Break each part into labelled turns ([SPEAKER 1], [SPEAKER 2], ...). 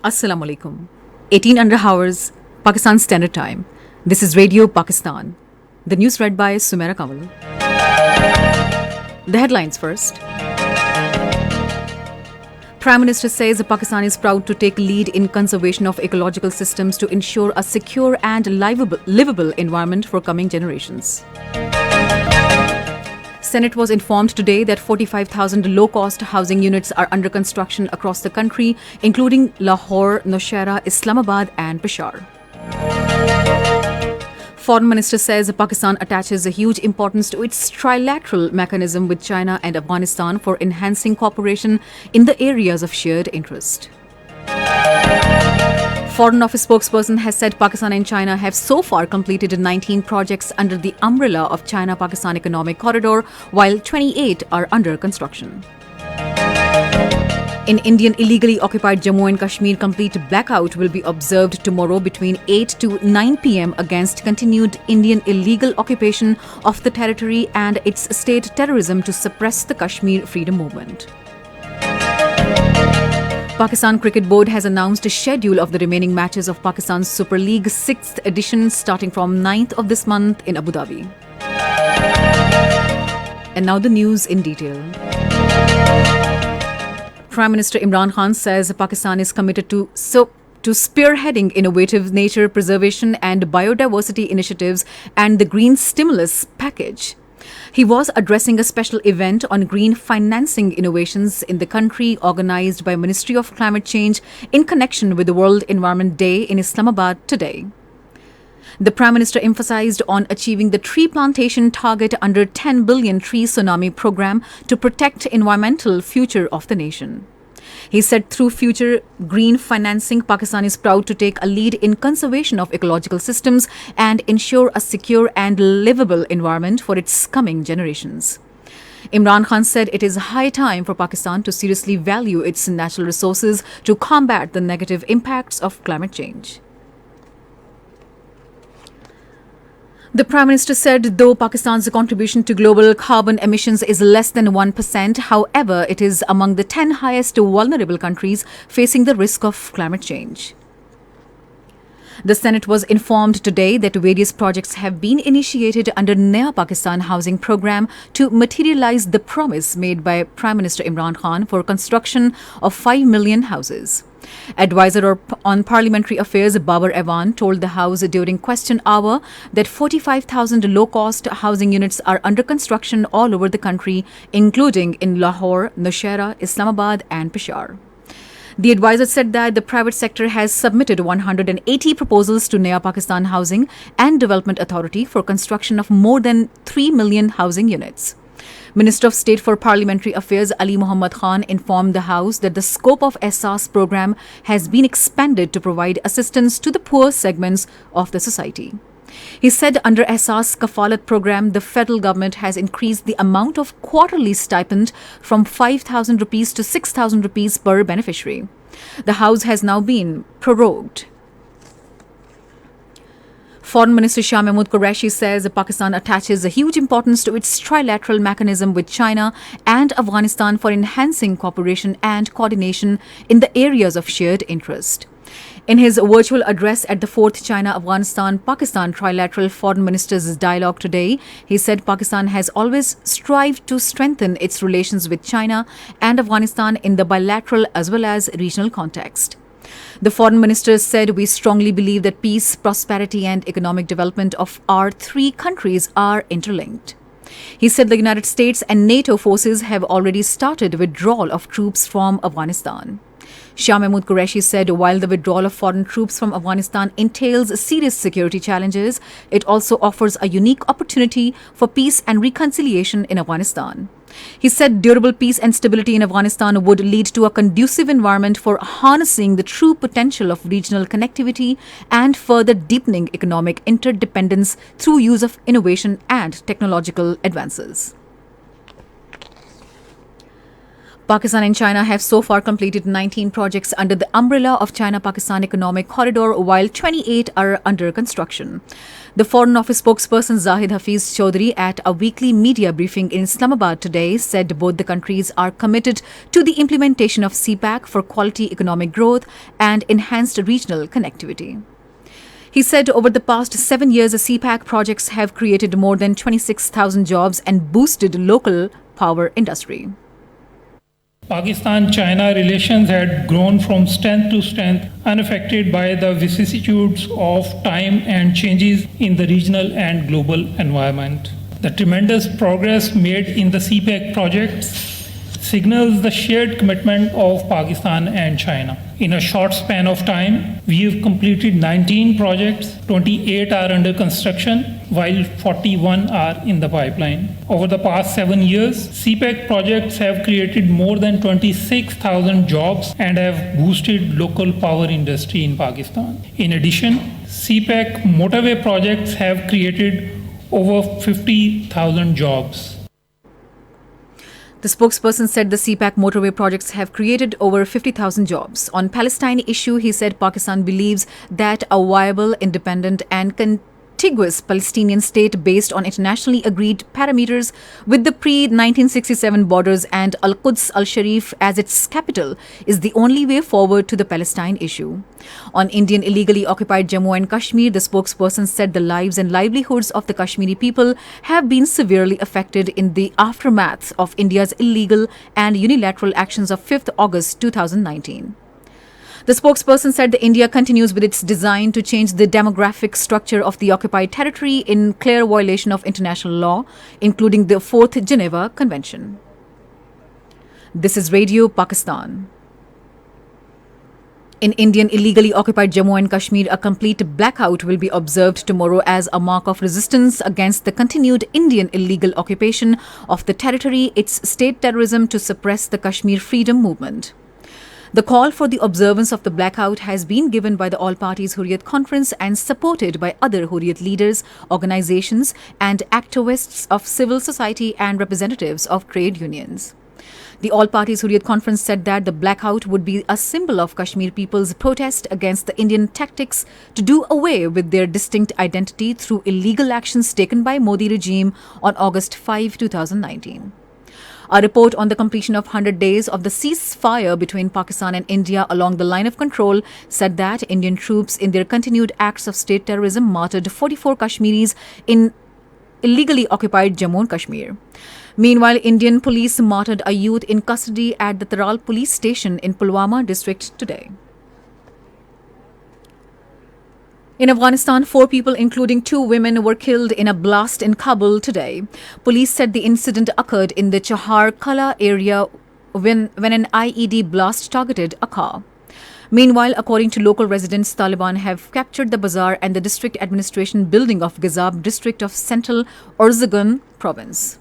[SPEAKER 1] Assalamu alaikum. 18 under hours, Pakistan Standard Time. This is Radio Pakistan. The news read by Sumaira Kamal. The headlines first. Prime Minister says Pakistan is proud to take lead in conservation of ecological systems to ensure a secure and livable environment for coming generations. Senate was informed today that 45,000 low-cost housing units are under construction across the country, including Lahore, Nowshera, Islamabad and Peshawar. Foreign Minister says Pakistan attaches a huge importance to its trilateral mechanism with China and Afghanistan for enhancing cooperation in the areas of shared interest. Foreign Office spokesperson has said Pakistan and China have so far completed 19 projects under the umbrella of China-Pakistan Economic Corridor, while 28 are under construction. In Indian illegally occupied Jammu and Kashmir, complete blackout will be observed tomorrow between 8 to 9 p.m. against continued Indian illegal occupation of the territory and its state terrorism to suppress the Kashmir freedom movement. Pakistan Cricket Board has announced a schedule of the remaining matches of Pakistan's Super League 6th edition starting from 9th of this month in Abu Dhabi. And now the news in detail. Prime Minister Imran Khan says Pakistan is committed to spearheading innovative nature preservation and biodiversity initiatives and the Green Stimulus Package. He was addressing a special event on green financing innovations in the country organised by Ministry of Climate Change in connection with the World Environment Day in Islamabad today. The Prime Minister emphasised on achieving the tree plantation target under 10 billion tree tsunami programme to protect environmental future of the nation. He said through future green financing, Pakistan is proud to take a lead in conservation of ecological systems and ensure a secure and livable environment for its coming generations. Imran Khan said it is high time for Pakistan to seriously value its natural resources to combat the negative impacts of climate change. The Prime Minister said though Pakistan's contribution to global carbon emissions is less than 1%, however, it is among the 10 highest vulnerable countries facing the risk of climate change. The Senate was informed today that various projects have been initiated under Naya Pakistan Housing Programme to materialise the promise made by Prime Minister Imran Khan for construction of 5 million houses. Advisor on Parliamentary Affairs Babar Ewan told the House during question hour that 45,000 low-cost housing units are under construction all over the country, including in Lahore, Nowshera, Islamabad and Peshawar. The advisor said that the private sector has submitted 180 proposals to Naya Pakistan Housing and Development Authority for construction of more than 3 million housing units. Minister of State for Parliamentary Affairs Ali Muhammad Khan informed the House that the scope of SARS programme has been expanded to provide assistance to the poor segments of the society. He said under SARS Kafalat programme, the federal government has increased the amount of quarterly stipend from 5,000 rupees to 6,000 rupees per beneficiary. The House has now been prorogued. Foreign Minister Shah Mahmood Qureshi says Pakistan attaches a huge importance to its trilateral mechanism with China and Afghanistan for enhancing cooperation and coordination in the areas of shared interest. In his virtual address at the 4th China-Afghanistan-Pakistan Trilateral Foreign Ministers Dialogue today, he said Pakistan has always strived to strengthen its relations with China and Afghanistan in the bilateral as well as regional context. The foreign minister said we strongly believe that peace, prosperity and economic development of our three countries are interlinked. He said the United States and NATO forces have already started withdrawal of troops from Afghanistan. Shah Mahmood Qureshi said while the withdrawal of foreign troops from Afghanistan entails serious security challenges, it also offers a unique opportunity for peace and reconciliation in Afghanistan. He said durable peace and stability in Afghanistan would lead to a conducive environment for harnessing the true potential of regional connectivity and further deepening economic interdependence through use of innovation and technological advances. Pakistan and China have so far completed 19 projects under the umbrella of China-Pakistan Economic Corridor, while 28 are under construction. The Foreign Office spokesperson Zahid Hafiz Chaudhry at a weekly media briefing in Islamabad today said both the countries are committed to the implementation of CPAC for quality economic growth and enhanced regional connectivity. He said over the past 7 years, the CPAC projects have created more than 26,000 jobs and boosted local power industry.
[SPEAKER 2] Pakistan-China relations had grown from strength to strength, unaffected by the vicissitudes of time and changes in the regional and global environment. The tremendous progress made in the CPEC projects signals the shared commitment of Pakistan and China. In a short span of time, we have completed 19 projects, 28 are under construction, while 41 are in the pipeline. Over the past 7 years, CPEC projects have created more than 26,000 jobs and have boosted local power industry in Pakistan. In addition, CPEC motorway projects have created over 50,000 jobs.
[SPEAKER 1] The spokesperson said the CPAC motorway projects have created over 50,000 jobs. On Palestine issue, he said Pakistan believes that a viable, independent and contiguous Palestinian state based on internationally agreed parameters with the pre-1967 borders and Al-Quds Al-Sharif as its capital is the only way forward to the Palestine issue. On Indian illegally occupied Jammu and Kashmir, the spokesperson said the lives and livelihoods of the Kashmiri people have been severely affected in the aftermath of India's illegal and unilateral actions of 5th August 2019. The spokesperson said that India continues with its design to change the demographic structure of the occupied territory in clear violation of international law, including the 4th Geneva Convention. This is Radio Pakistan. In Indian illegally occupied Jammu and Kashmir, a complete blackout will be observed tomorrow as a mark of resistance against the continued Indian illegal occupation of the territory, its state terrorism to suppress the Kashmir freedom movement. The call for the observance of the blackout has been given by the All Parties Hurriyat Conference and supported by other Hurriyat leaders, organizations and activists of civil society and representatives of trade unions. The All Parties Hurriyat Conference said that the blackout would be a symbol of Kashmir people's protest against the Indian tactics to do away with their distinct identity through illegal actions taken by Modi regime on August 5, 2019. A report on the completion of 100 days of the ceasefire between Pakistan and India along the line of control said that Indian troops in their continued acts of state terrorism martyred 44 Kashmiris in illegally occupied Jammu and Kashmir. Meanwhile, Indian police martyred a youth in custody at the Taral police station in Pulwama district today. In Afghanistan, 4 people, including 2 women, were killed in a blast in Kabul today. Police said the incident occurred in the Chahar Kala area when an IED blast targeted a car. Meanwhile, according to local residents, Taliban have captured the bazaar and the district administration building of Gazab district of central Uruzgan province.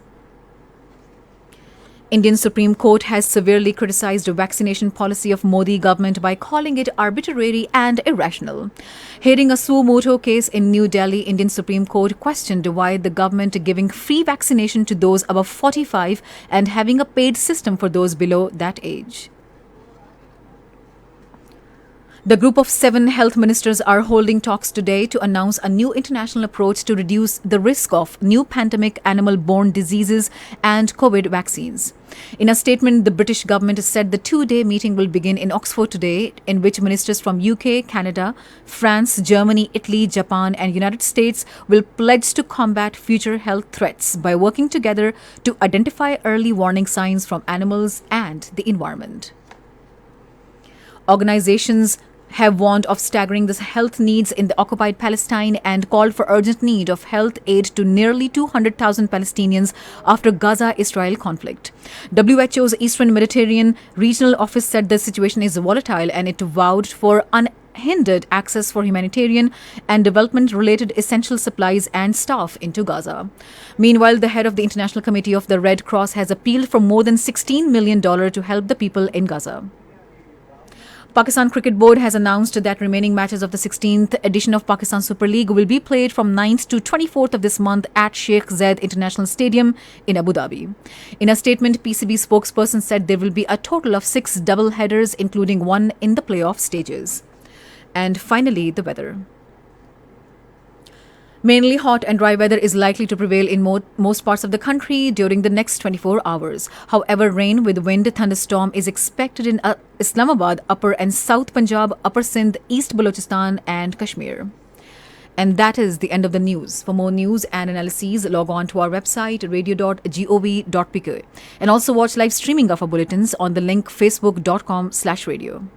[SPEAKER 1] Indian Supreme Court has severely criticized the vaccination policy of Modi government by calling it arbitrary and irrational. Hearing a suo motu case in New Delhi, Indian Supreme Court questioned why the government giving free vaccination to those above 45 and having a paid system for those below that age. The group of 7 health ministers are holding talks today to announce a new international approach to reduce the risk of new pandemic animal-borne diseases and COVID vaccines. In a statement, the British government said the 2-day meeting will begin in Oxford today, in which ministers from UK, Canada, France, Germany, Italy, Japan and United States will pledge to combat future health threats by working together to identify early warning signs from animals and the environment. Organizations have warned of staggering health needs in the occupied Palestine and called for urgent need of health aid to nearly 200,000 Palestinians after Gaza-Israel conflict. WHO's Eastern Mediterranean Regional Office said the situation is volatile and it vowed for unhindered access for humanitarian and development-related essential supplies and staff into Gaza. Meanwhile, the head of the International Committee of the Red Cross has appealed for more than $16 million to help the people in Gaza. Pakistan Cricket Board has announced that remaining matches of the 16th edition of Pakistan Super League will be played from 9th to 24th of this month at Sheikh Zayed International Stadium in Abu Dhabi. In a statement, PCB spokesperson said there will be a total of 6 double headers, including one in the playoff stages. And finally, the weather. Mainly hot and dry weather is likely to prevail in most parts of the country during the next 24 hours. However, rain with wind thunderstorm is expected in Islamabad, Upper and South Punjab, Upper Sindh, East Balochistan and Kashmir. And that is the end of the news. For more news and analyses, log on to our website radio.gov.pk and also watch live streaming of our bulletins on the link facebook.com/radio.